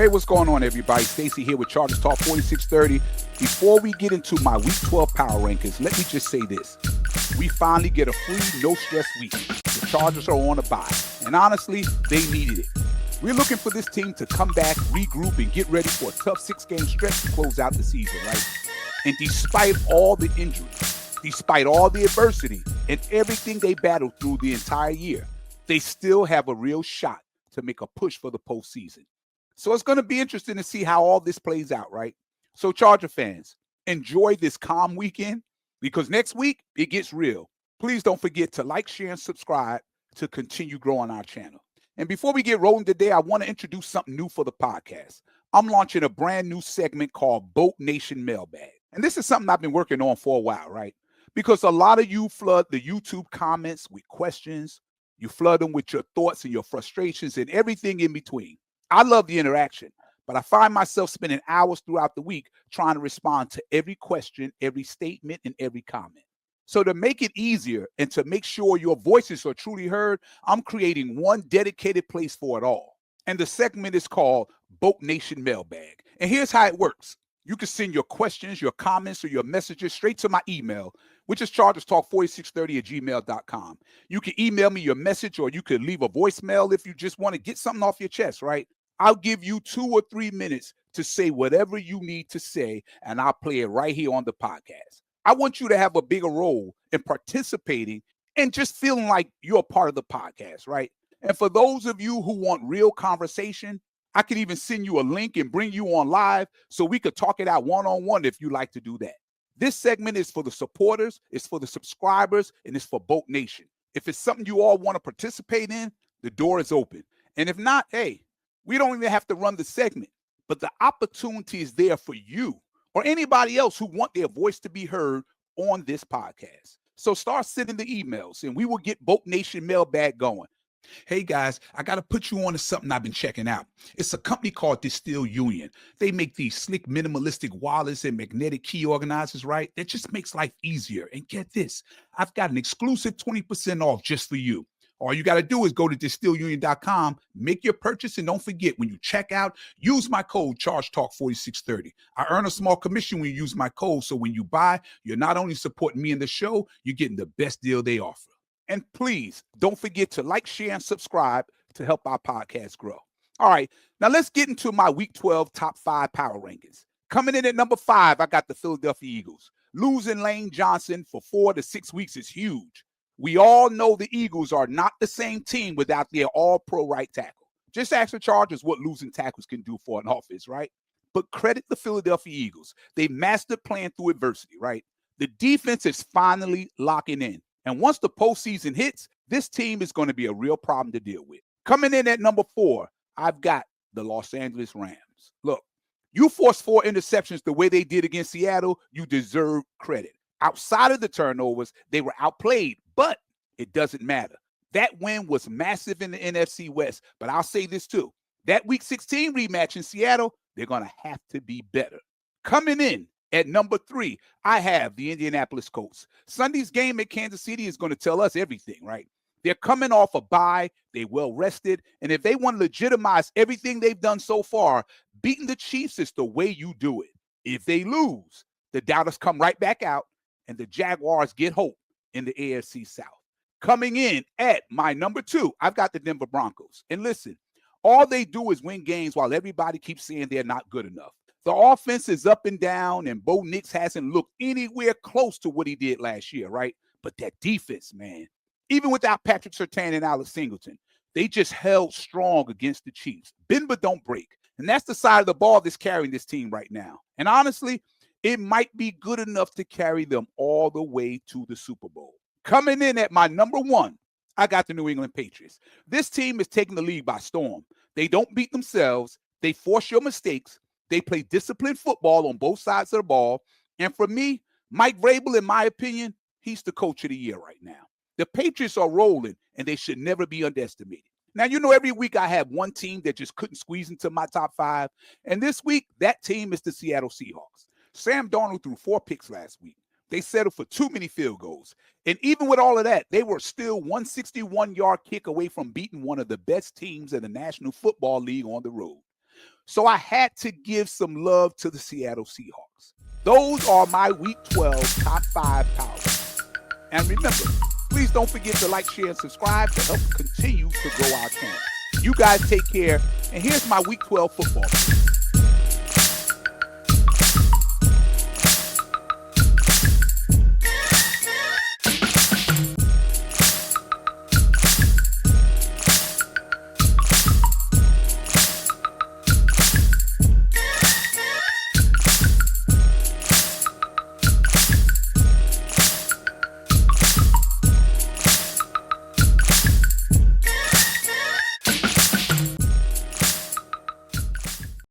Hey, what's going on, everybody? Stacy here with Chargers Talk 4630. Before we get into my Week 12 power rankings, let me just say this. We finally get a free, no-stress week. The Chargers are on a bye, and honestly, they needed it. We're looking for this team to come back, regroup, and get ready for a tough 6-game stretch to close out the season, right? And despite all the injuries, despite all the adversity, and everything they battled through the entire year, they still have a real shot to make a push for the postseason. So it's going to be interesting to see how all this plays out, right? So Charger fans, enjoy this calm weekend because next week it gets real. Please don't forget to like, share, and subscribe to continue growing our channel. And before we get rolling today, I want to introduce something new for the podcast. I'm launching a brand new segment called Boat Nation Mailbag. And this is something I've been working on for a while, right? Because a lot of you flood the YouTube comments with questions. You flood them with your thoughts and your frustrations and everything in between. I love the interaction, but I find myself spending hours throughout the week trying to respond to every question, every statement, and every comment. So to make it easier and to make sure your voices are truly heard, I'm creating one dedicated place for it all. And the segment is called Boat Nation Mailbag. And here's how it works. You can send your questions, your comments, or your messages straight to my email, which is chargerstalk4630@gmail.com. You can email me your message, or you could leave a voicemail if you just want to get something off your chest, right? I'll give you 2 or 3 minutes to say whatever you need to say, and I'll play it right here on the podcast. I want you to have a bigger role in participating and just feeling like you're a part of the podcast, right? And for those of you who want real conversation, I could even send you a link and bring you on live so we could talk it out one-on-one if you like to do that. This segment is for the supporters, it's for the subscribers, and it's for Boat Nation. If it's something you all want to participate in, the door is open. And if not, hey, we don't even have to run the segment, but the opportunity is there for you or anybody else who want their voice to be heard on this podcast. So start sending the emails and we will get Boat Nation Mailbag going. Hey guys, I got to put you on to something I've been checking out. It's a company called Distill Union. They make these slick minimalistic wallets and magnetic key organizers, right? That just makes life easier. And get this, I've got an exclusive 20% off just for you. All you got to do is go to distillunion.com, make your purchase, and don't forget, when you check out, use my code ChargeTalk4630. I earn a small commission when you use my code, so when you buy, you're not only supporting me in the show, you're getting the best deal they offer. And please, don't forget to like, share, and subscribe to help our podcast grow. All right, now let's get into my Week 12 top 5 power rankings. Coming in at number 5, I got the Philadelphia Eagles. Losing Lane Johnson for 4 to 6 weeks is huge. We all know the Eagles are not the same team without their all-pro right tackle. Just ask the Chargers what losing tackles can do for an offense, right? But credit the Philadelphia Eagles. They mastered playing through adversity, right? The defense is finally locking in. And once the postseason hits, this team is going to be a real problem to deal with. Coming in at number 4, I've got the Los Angeles Rams. Look, you forced 4 interceptions the way they did against Seattle, you deserve credit. Outside of the turnovers, they were outplayed, but it doesn't matter. That win was massive in the NFC West, but I'll say this too. That Week 16 rematch in Seattle, they're going to have to be better. Coming in at number 3, I have the Indianapolis Colts. Sunday's game at Kansas City is going to tell us everything, right? They're coming off a bye, they're well rested, and if they want to legitimize everything they've done so far, beating the Chiefs is the way you do it. If they lose, the doubters come right back out, and the Jaguars get hope in the AFC South. Coming in at my number 2, I've got the Denver Broncos. And listen, all they do is win games while everybody keeps saying they're not good enough. The offense is up and down, and Bo Nix hasn't looked anywhere close to what he did last year, right? But that defense, man, even without Patrick Surtain and Alex Singleton, they just held strong against the Chiefs. Bend but don't break. And that's the side of the ball that's carrying this team right now. And honestly, it might be good enough to carry them all the way to the Super Bowl. Coming in at my number 1, I got the New England Patriots. This team is taking the league by storm. They don't beat themselves. They force your mistakes. They play disciplined football on both sides of the ball. And for me, Mike Vrabel, in my opinion, he's the coach of the year right now. The Patriots are rolling, and they should never be underestimated. Now, you know, every week I have one team that just couldn't squeeze into my top 5. And this week, that team is the Seattle Seahawks. Sam Darnold threw 4 picks last week. They settled for too many field goals. And even with all of that, they were still 161-yard kick away from beating one of the best teams in the National Football League on the road. So I had to give some love to the Seattle Seahawks. Those are my Week 12 top 5 power rankings. And remember, please don't forget to like, share, and subscribe to help continue to grow our channel. You guys take care. And here's my Week 12 football.